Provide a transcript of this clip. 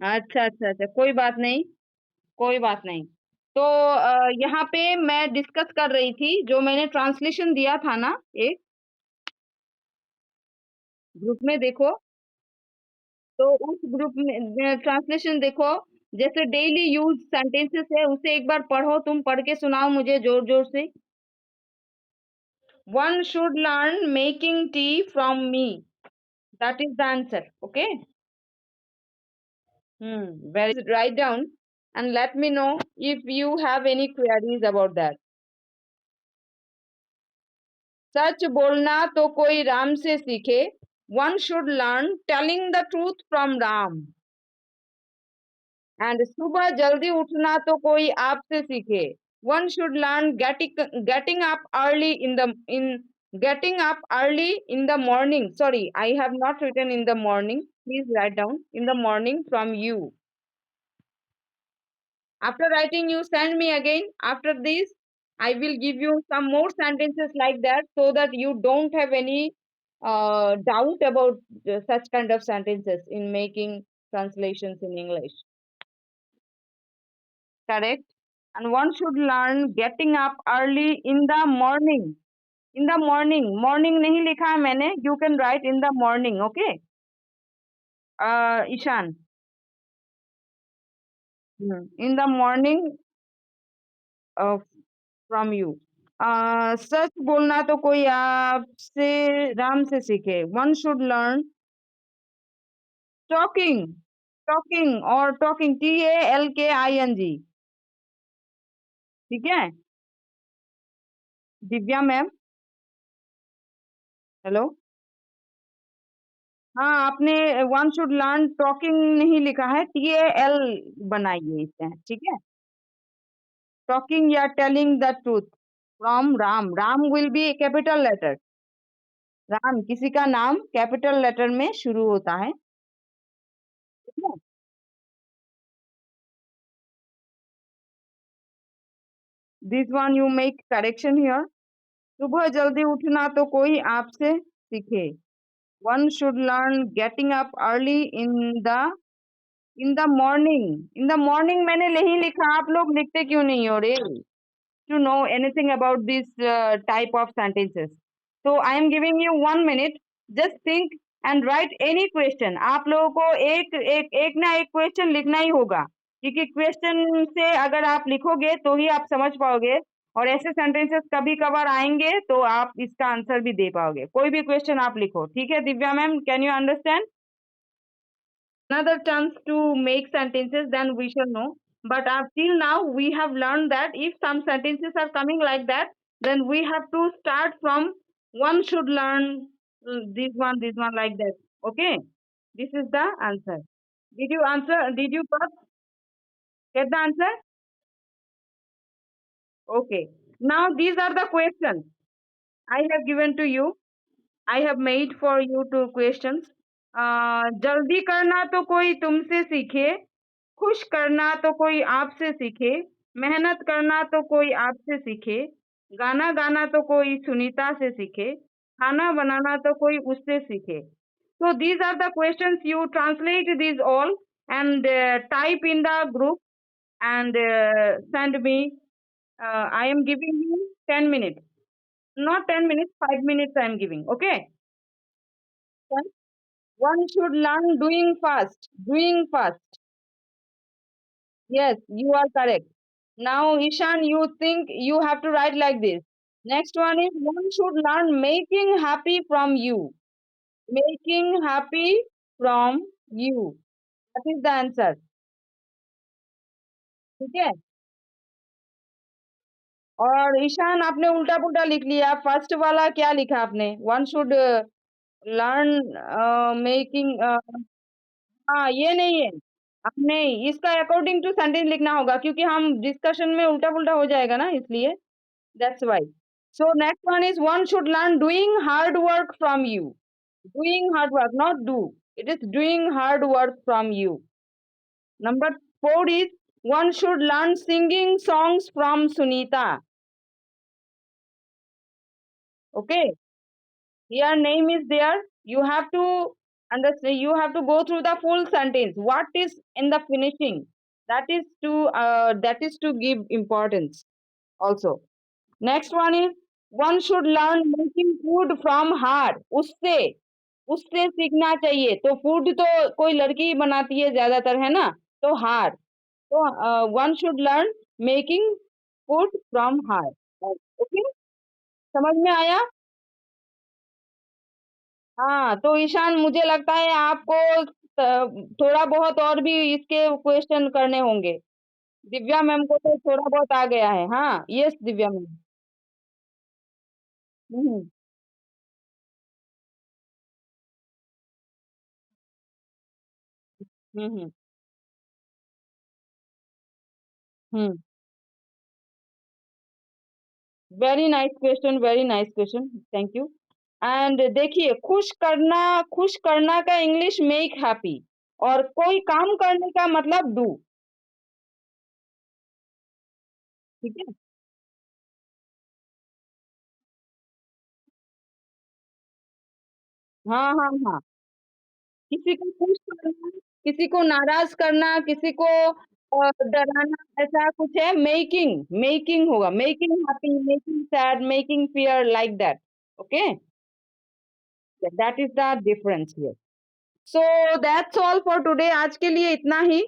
अच्छा अच्छा अच्छा, कोई बात नहीं, कोई बात नहीं। तो यहाँ पे मैं डिस्कस कर रही थी, जो मैंने ट्रांसलेशन दिया था ना एक ग्रुप में, देखो। तो उस ग्रुप में ट्रांसलेशन देखो, जैसे डेली यूज सेंटेंसेस है, उसे एक बार पढ़ो, तुम पढ़ के सुनाओ मुझे जोर जोर से। One should learn making tea from me, that is the answer, okay. write down and let me know if you have any queries about that. सच बोलना तो कोई राम से सीखे, one should learn telling the truth from Ram. And सुबह जल्दी उठना तो कोई आपसे सीखे, one should learn getting up early in getting up early in the morning. Sorry, I have not written in the morning. Please write down in the morning from you. After writing, you send me again. After this, I will give you some more sentences like that, so that you don't have any doubt about such kind of sentences in making translations in English. Correct? And one should learn getting up early in the morning. In the morning. Morning नहीं लिखा है मैंने. You can write in the morning. Okay? Ishan. In the morning uh, from you. सच बोलना तो कोई आपसे राम से सीखे. One should learn talking, talking or talking, TALKING. ठीक है. Divya ma'am, hello. हाँ, आपने वन शुड लर्न टॉकिंग नहीं लिखा है, TAL बनाइए इससे, ठीक है. टॉकिंग या telling the truth from Ram. Ram will be capital letter. Ram किसी का नाम कैपिटल लेटर में शुरू होता है, ठीक है. This one you make correction here. सुबह जल्दी उठना तो कोई आपसे सीखे. One should learn getting up early the in the morning. In the morning मैंने नहीं लिखा, आप लोग लिखते क्यों नहीं हो रे? To know anything about this type of sentences. So I am giving you 1 minute. Just think and write any question. आप लोगों को एक ना एक क्वेश्चन लिखना ही होगा, क्योंकि क्वेश्चन से अगर आप लिखोगे तो ही आप समझ पाओगे, और ऐसे सेंटेंसेस कभी कभार आएंगे तो आप इसका आंसर भी दे पाओगे. कोई भी क्वेश्चन आप लिखो, ठीक है. Divya ma'am, can you understand? Another chance to make sentences, then we shall know. But till now, we have learned that if some sentences are coming like that, then we have to start from one should learn this one like that. Okay? This is the answer. Did you answer? Did you get the answer? Okay. Now these are the questions I have given to you. I have made for you two questions. जल्दी करना तो कोई तुमसे सीखे, खुश करना तो कोई आपसे सीखे, मेहनत करना तो कोई आपसे सीखे, गाना गाना तो कोई सुनीता से सीखे, खाना बनाना तो कोई उससे सीखे. So these are the questions. You translate these all and type in the group and send me. I am giving you 10 minutes. Not 10 minutes, 5 minutes I am giving. Okay? One should learn doing fast. Doing fast. Yes, you are correct. Now, Ishan, you think you have to write like this. Next one is one should learn making happy from you. Making happy from you. That is the answer. ठीक है. और ईशान, आपने उल्टा पुल्टा लिख लिया. First वाला क्या लिखा आपने? One should learn making. हाँ, ये नहीं है. अब नहीं, इसका अकॉर्डिंग टू सेंटेंस लिखना होगा, क्योंकि हम डिस्कशन में उल्टा पुल्टा हो जाएगा ना, इसलिए. That's why. So next one is one should learn doing hard work from you. Doing hard work, not do. It is doing hard work from you. Number 4 is one should learn singing songs from Sunita. Okay. Here name is there. You have to understand, you have to go through the full sentence. What is in the finishing? That is to give importance also. Next one is, one should learn making food from heart. उससे उससे सीखना चाहिए। तो food तो कोई लड़की ही बनाती है ज्यादातर, है ना? तो हार्ट, तो one should learn making food from heart. Okay, समझ में आया? हाँ, तो ईशान, मुझे लगता है आपको थोड़ा बहुत और भी इसके क्वेश्चन करने होंगे। दिव्या मैम को तो थोड़ा बहुत आ गया है। हाँ, yes Divya ma'am. Hmm. Hmm. Hmm. Very nice question, very nice question, thank you. And देखिए, खुश करना का इंग्लिश मेक हैप्पी, और कोई काम करने का मतलब डू। ठीक है। हाँ हाँ हाँ, किसी को खुश करना, किसी को नाराज करना, किसी को डराना, ऐसा कुछ है। मेकिंग, मेकिंग होगा, making happy, making sad, making fear, like that. Okay, that is the difference here. So that's all for today, आज के लिए इतना ही।